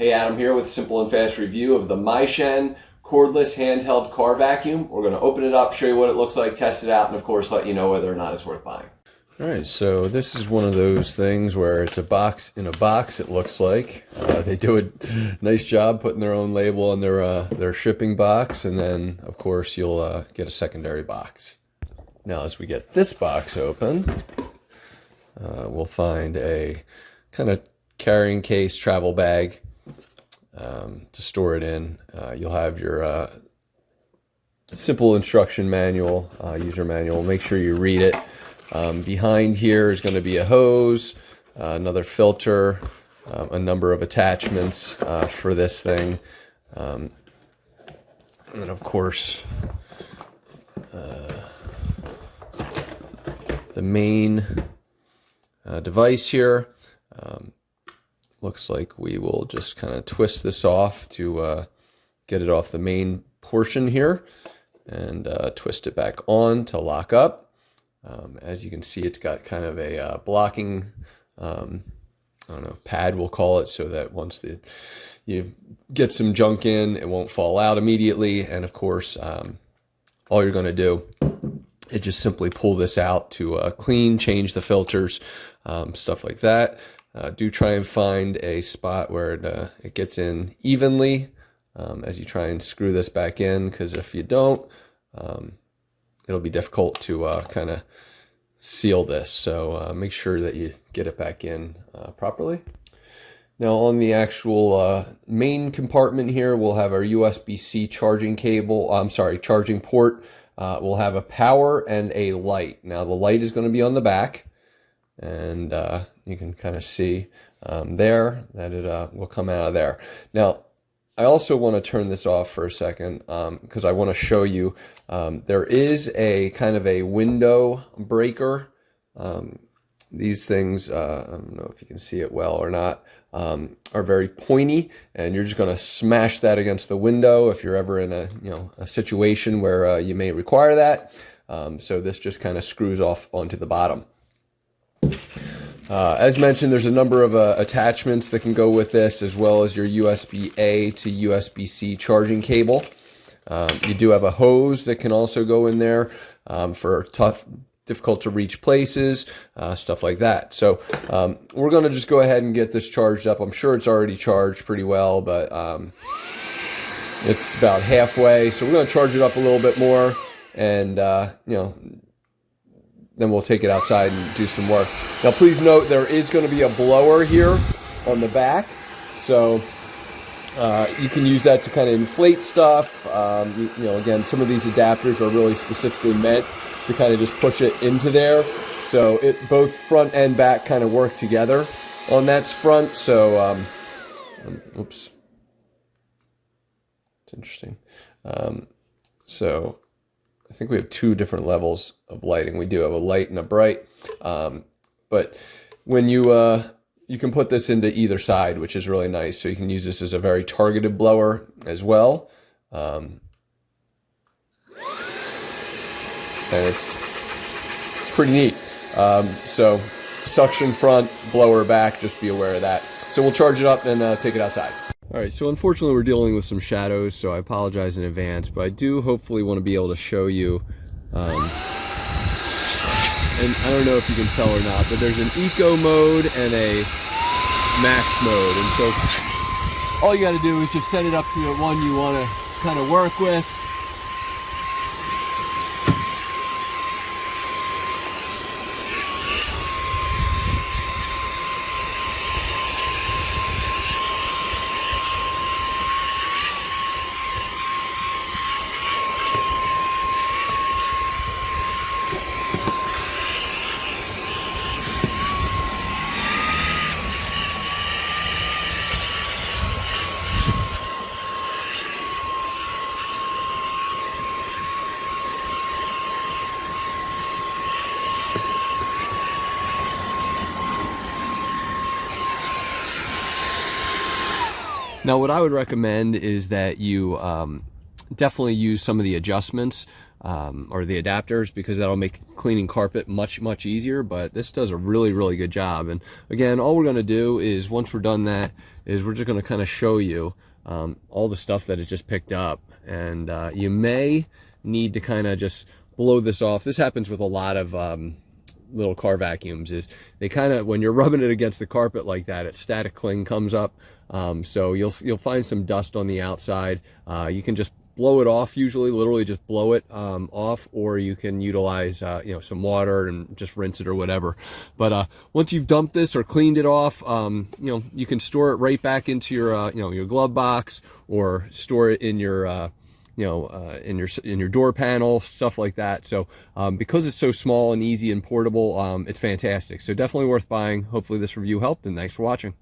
Hey, Adam here with a simple and fast review of the maishen Cordless Handheld Car Vacuum. We're going to open it up, show you what it looks like, test it out, and of course let you know whether or not it's worth buying. Alright, so this is one of those things where it's a box in a box, it looks like. They do a nice job putting their own label on their shipping box, and then of course you'll get a secondary box. Now as we get this box open, we'll find a kind of carrying case, travel bag to store it in. You'll have your simple instruction manual, user manual. Make sure you read it. Behind here is going to be a hose, another filter, a number of attachments for this thing, and then of course the main device here. Looks like we will just kind of twist this off to get it off the main portion here, and twist it back on to lock up. As you can see, it's got kind of a blocking, I don't know, pad we'll call it, so that once you get some junk in, it won't fall out immediately. And of course, all you're going to do is just simply pull this out to clean, change the filters, stuff like that. Do try and find a spot where it gets in evenly as you try and screw this back in, because if you don't, it'll be difficult to kind of seal this. So make sure that you get it back in properly. Now on the actual main compartment here, we'll have our USB-C charging cable, charging port. We'll have a power and a light. Now the light is going to be on the back, and you can kind of see there that it will come out of there. Now, I also want to turn this off for a second because I want to show you there is a kind of a window breaker. These things, I don't know if you can see it well or not, are very pointy, and you're just going to smash that against the window if you're ever in a situation where you may require that. So this just kind of screws off onto the bottom. As mentioned, there's a number of attachments that can go with this, as well as your USB-A to USB-C charging cable. You do have a hose that can also go in there for tough, difficult to reach places, stuff like that. So we're going to just go ahead and get this charged up. I'm sure it's already charged pretty well, but it's about halfway. So we're going to charge it up a little bit more, and then we'll take it outside and do some work. Now please note there is going to be a blower here on the back, so you can use that to kind of inflate stuff. Again, some of these adapters are really specifically meant to kind of just push it into there, so both front and back kind of work together on that front. So oops, it's interesting. So I think we have two different levels of lighting. We do have a light and a bright, but when you can put this into either side, which is really nice. So you can use this as a very targeted blower as well, and it's pretty neat. So suction front, blower back. Just be aware of that. So we'll charge it up and take it outside. All right, so unfortunately we're dealing with some shadows, so I apologize in advance, but I do hopefully want to be able to show you, and I don't know if you can tell or not, but there's an eco mode and a max mode, and so all you got to do is just set it up to the one you want to kind of work with. Now what I would recommend is that you definitely use some of the adjustments or the adapters, because that'll make cleaning carpet much easier. But this does a really good job. And again, all we're going to do is, once we're done that, is we're just going to kind of show you all the stuff that it just picked up. And you may need to kind of just blow this off. This happens with a lot of little car vacuums, is they kind of, when you're rubbing it against the carpet like that, its static cling comes up. So you'll find some dust on the outside. You can just blow it off, usually literally just blow it off, or you can utilize you know, some water and just rinse it or whatever. But once you've dumped this or cleaned it off, you know, you can store it right back into your you know, your glove box, or store it in your you know, in your door panel, stuff like that. So because it's so small and easy and portable, it's fantastic. So definitely worth buying. Hopefully this review helped, and thanks for watching.